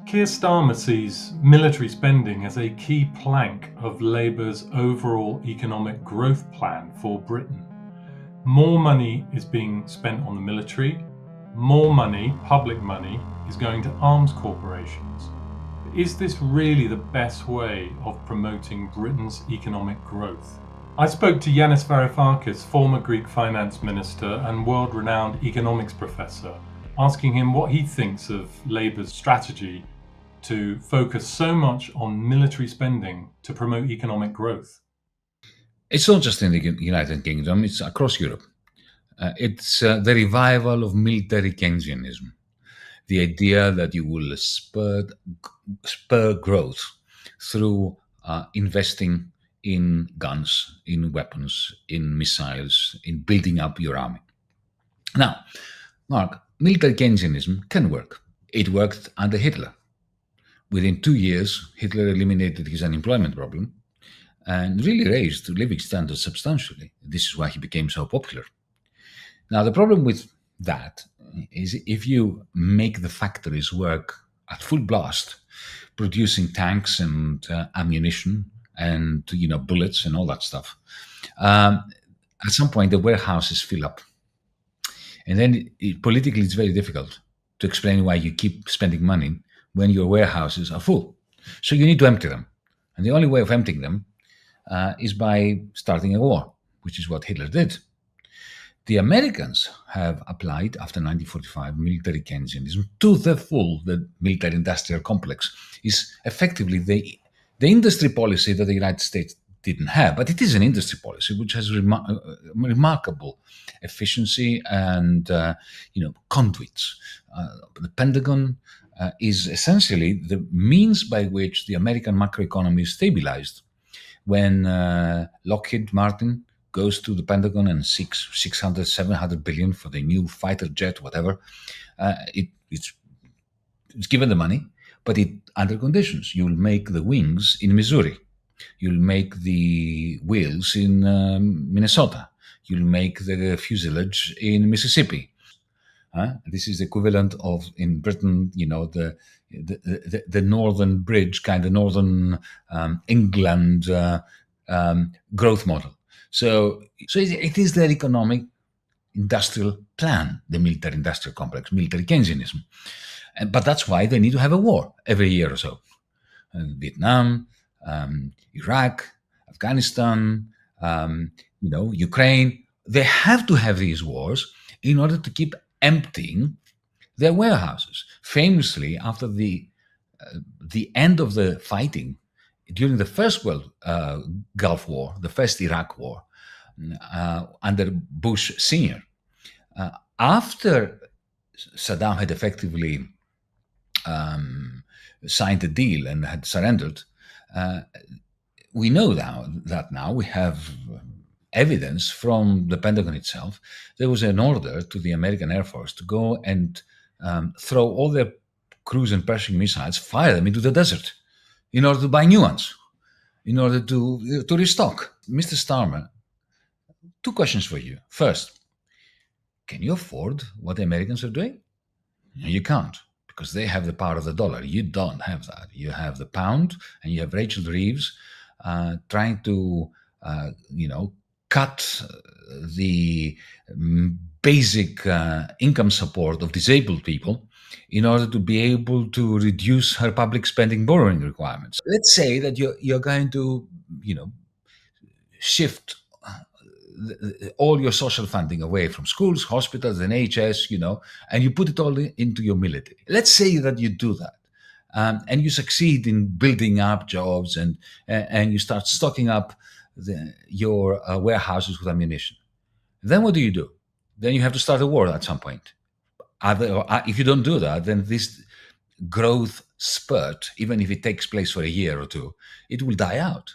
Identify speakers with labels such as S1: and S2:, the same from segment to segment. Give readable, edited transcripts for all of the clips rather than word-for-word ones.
S1: Keir Starmer sees military spending as a key plank of Labour's overall economic growth plan for Britain. More money is being spent on the military, more money, public money, is going to arms corporations. Is this really the best way of promoting Britain's economic growth? I spoke to Yanis Varoufakis, former Greek finance minister and world-renowned economics professor, asking him what he thinks of Labour's strategy to focus so much on military spending to promote economic growth.
S2: It's not just in the United Kingdom, it's across Europe. It's the revival of military Keynesianism. The idea that you will spur growth through investing in guns, in weapons, in missiles, in building up your army. Now, Mark, military Keynesianism can work. It worked under Hitler. Within 2 years, Hitler eliminated his unemployment problem and really raised living standards substantially. This is why he became so popular. Now, the problem with that is if you make the factories work at full blast, producing tanks and ammunition and bullets and all that stuff, at some point the warehouses fill up. And then politically it's very difficult to explain why you keep spending money when your warehouses are full. So you need to empty them. And the only way of emptying them is by starting a war, which is what Hitler did. The Americans have applied, after 1945, military Keynesianism to the full. The military-industrial complex is effectively the industry policy that the United States didn't have, but it is an industry policy which has remarkable efficiency and conduits. The Pentagon is essentially the means by which the American macroeconomy is stabilized. When Lockheed Martin goes to the Pentagon and seeks 600, 700 billion for the new fighter jet, whatever, it's given the money, but under conditions. You'll make the wings in Missouri. You'll make the wheels in Minnesota. You'll make the fuselage in Mississippi. This is the equivalent of, in Britain, the Northern Bridge, kind of Northern England growth model. So it is their economic industrial plan, the military-industrial complex, military Keynesianism. But that's why they need to have a war every year or so. Vietnam, Iraq, Afghanistan, Ukraine. They have to have these wars in order to keep emptying their warehouses. Famously, after the end of the fighting during the first Gulf War, the first Iraq War, under Bush Sr., after Saddam had effectively signed a deal and had surrendered, we know now we have evidence from the Pentagon itself. There was an order to the American Air Force to go and throw all their cruise and Pershing missiles, fire them into the desert in order to buy new ones, in order to restock. Mr. Starmer, 2 questions for you. First, can you afford what the Americans are doing? No, you can't, because they have the power of the dollar. You don't have that. You have the pound, and you have Rachel Reeves trying to, cut the basic income support of disabled people in order to be able to reduce her public spending borrowing requirements. Let's say that you're going to, shift all your social funding away from schools, hospitals, and NHS, and you put it all into your military. Let's say that you do that. And you succeed in building up jobs and you start stocking up your warehouses with ammunition. Then what do? Then you have to start a war at some point. If you don't do that, then this growth spurt, even if it takes place for a year or two, it will die out.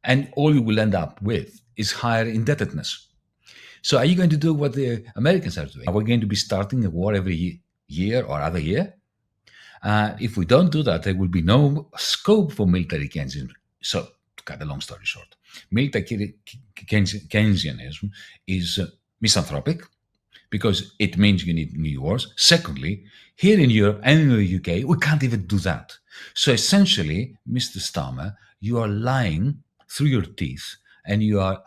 S2: And all you will end up with is higher indebtedness. So are you going to do what the Americans are doing? Are we going to be starting a war every year or other year? If we don't do that, there will be no scope for military Keynesianism. So, to cut a long story short, military Keynesianism is misanthropic because it means you need new wars. Secondly, here in Europe and in the UK, we can't even do that. So essentially, Mr. Starmer, you are lying through your teeth and you are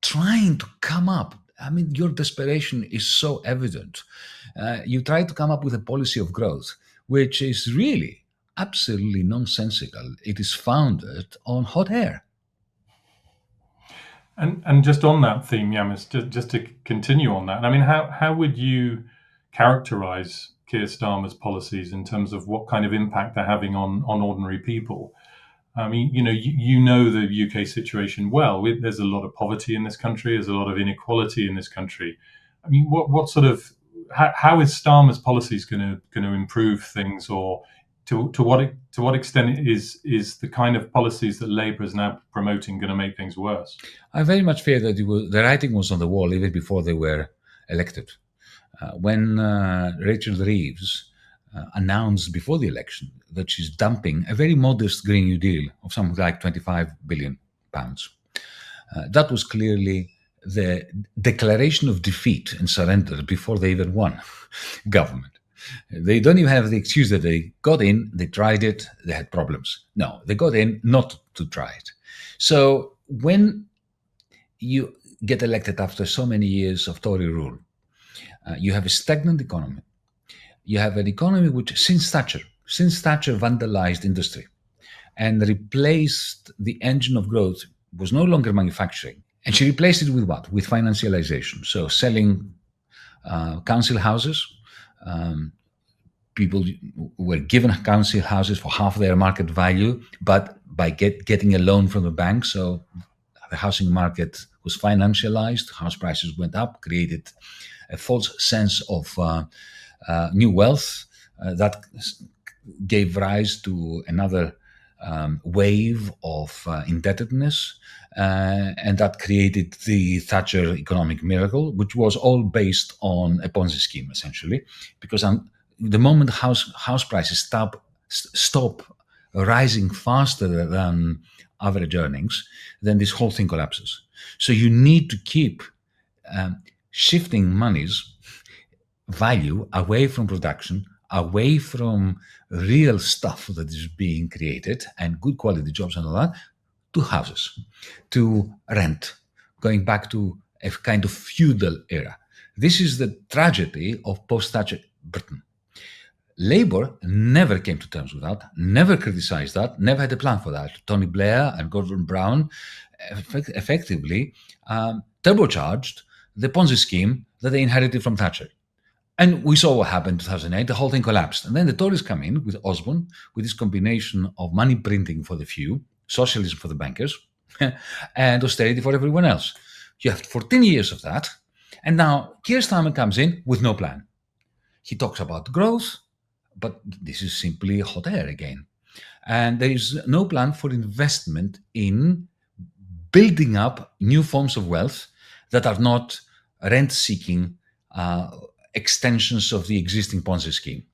S2: trying to come up. I mean, your desperation is so evident. You try to come up with a policy of growth, which is really absolutely nonsensical. It is founded on hot air.
S1: And just on that theme, Yamis, just to continue on that, I mean, how would you characterize Keir Starmer's policies in terms of what kind of impact they're having on ordinary people? I mean, you know the UK situation well. There's a lot of poverty in this country. There's a lot of inequality in this country. I mean, what sort of how is Starmer's policies going to improve things, or to what extent is the kind of policies that Labour is now promoting going to make things worse?
S2: I very much fear that the writing was on the wall even before they were elected. When Rachel Reeves announced before the election that she's dumping a very modest Green New Deal of something like £25 billion, that was clearly the declaration of defeat and surrender before they even won government. They don't even have the excuse that they got in, they tried it, they had problems. No, they got in not to try it. So when you get elected after so many years of Tory rule, you have a stagnant economy. You have an economy which, since Thatcher vandalized industry and replaced the engine of growth, was no longer manufacturing. And she replaced it with what? With financialization. So selling council houses. People were given council houses for half their market value, but by getting a loan from the bank. So the housing market was financialized, house prices went up, created a false sense of new wealth that gave rise to another wave of indebtedness, and that created the Thatcher economic miracle, which was all based on a Ponzi scheme, essentially, because the moment house prices stop rising faster than average earnings, then this whole thing collapses. So you need to keep shifting money's value away from production, away from real stuff that is being created and good quality jobs and all that, to houses, to rent, going back to a kind of feudal era. This is the tragedy of post-Thatcher Britain. Labour never came to terms with that, never criticized that, never had a plan for that. Tony Blair and Gordon Brown effectively turbocharged the Ponzi scheme that they inherited from Thatcher. And we saw what happened in 2008. The whole thing collapsed. And then the Tories come in with Osborne, with this combination of money printing for the few, socialism for the bankers, and austerity for everyone else. You have 14 years of that. And now Keir Starmer comes in with no plan. He talks about growth, but this is simply hot air again. And there is no plan for investment in building up new forms of wealth that are not rent-seeking extensions of the existing Ponzi scheme.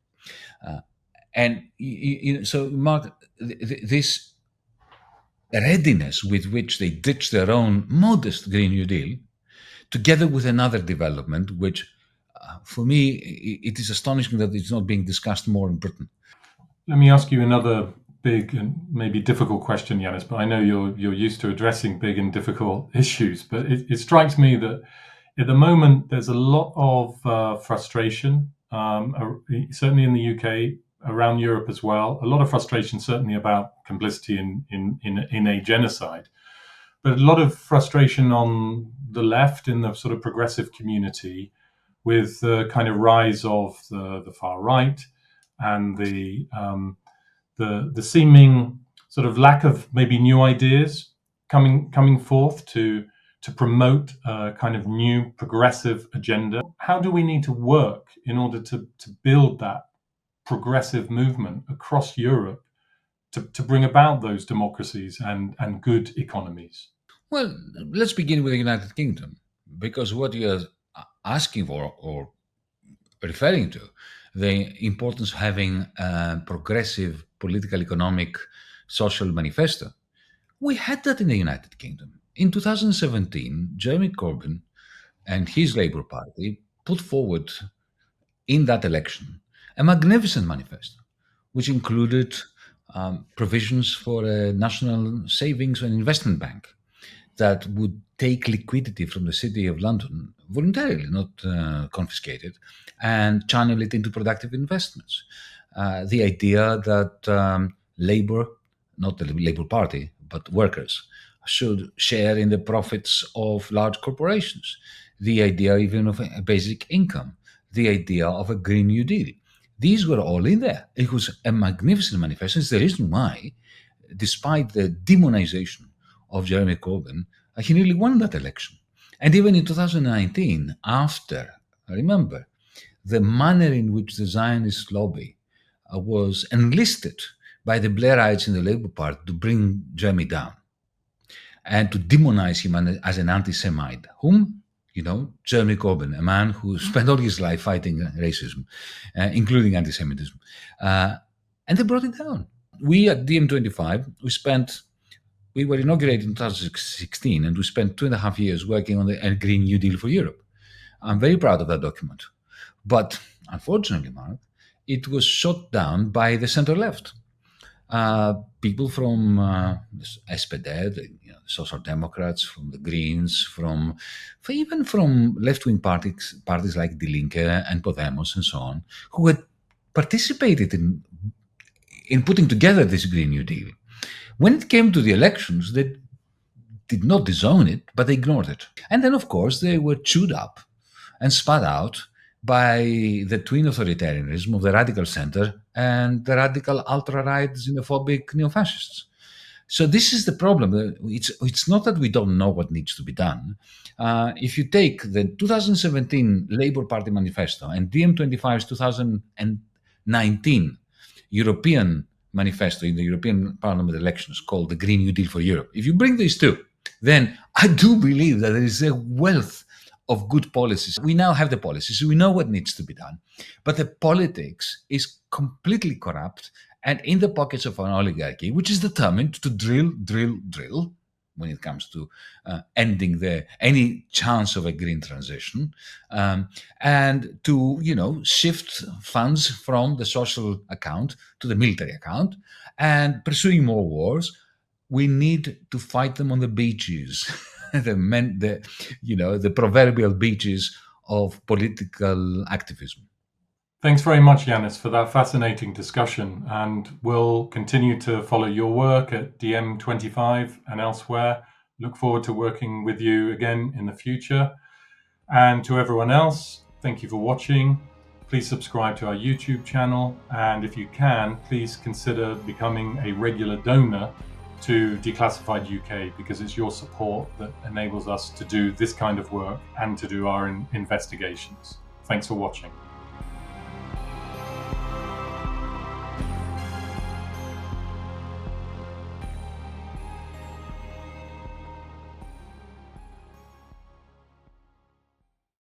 S2: So, Mark, this readiness with which they ditch their own modest Green New Deal, together with another development, which for me, it is astonishing that it's not being discussed more in Britain.
S1: Let me ask you another big and maybe difficult question, Yanis, but I know you're used to addressing big and difficult issues. But it strikes me that at the moment there's a lot of frustration, certainly in the UK, around Europe as well. A lot of frustration, certainly about complicity in a genocide, but a lot of frustration on the left in the sort of progressive community, with the kind of rise of the far right and the seeming sort of lack of maybe new ideas coming forth to promote a kind of new progressive agenda. How do we need to work in order to build that progressive movement across Europe to bring about those democracies and good economies?
S2: Well, let's begin with the United Kingdom, because what you're asking for or referring to, the importance of having a progressive political, economic, social manifesto. We had that in the United Kingdom. In 2017, Jeremy Corbyn and his Labour Party put forward in that election a magnificent manifesto, which included provisions for a national savings and investment bank that would take liquidity from the City of London voluntarily, not confiscated, and channel it into productive investments. The idea that Labour, not the Labour Party, but workers, should share in the profits of large corporations. The idea even of a basic income. The idea of a Green New Deal. These were all in there. It was a magnificent manifesto. It's the reason why, despite the demonization of Jeremy Corbyn, he nearly won that election. And even in 2019, after, remember, the manner in which the Zionist lobby was enlisted by the Blairites in the Labour Party to bring Jeremy down and to demonize him as an anti-Semite, whom, Jeremy Corbyn, a man who spent all his life fighting racism, including anti-Semitism, and they brought it down. We at DiEM25, we were inaugurated in 2016, and we spent 2.5 years working on the Green New Deal for Europe. I'm very proud of that document. But unfortunately, Mark, it was shot down by the center-left. People from the SPD, the Social Democrats, from the Greens, even from left-wing parties like Die Linke and Podemos and so on, who had participated in putting together this Green New Deal. When it came to the elections, they did not disown it, but they ignored it. And then, of course, they were chewed up and spat out by the twin authoritarianism of the radical center and the radical ultra-right xenophobic neo-fascists. So this is the problem. It's not that we don't know what needs to be done. If you take the 2017 Labour Party manifesto and DiEM25's 2019 European manifesto in the European Parliament elections called the Green New Deal for Europe, if you bring these two, then I do believe that there is a wealth of good policies. We now have the policies. We know what needs to be done. But the politics is completely corrupt and in the pockets of an oligarchy, which is determined to drill when it comes to ending any chance of a green transition, and to shift funds from the social account to the military account and pursuing more wars. We need to fight them on the beaches, the proverbial beaches of political activism.
S1: Thanks very much, Yanis, for that fascinating discussion. And we'll continue to follow your work at DiEM25 and elsewhere. Look forward to working with you again in the future. And to everyone else, thank you for watching. Please subscribe to our YouTube channel. And if you can, please consider becoming a regular donor to Declassified UK, because it's your support that enables us to do this kind of work and to do our investigations. Thanks for watching.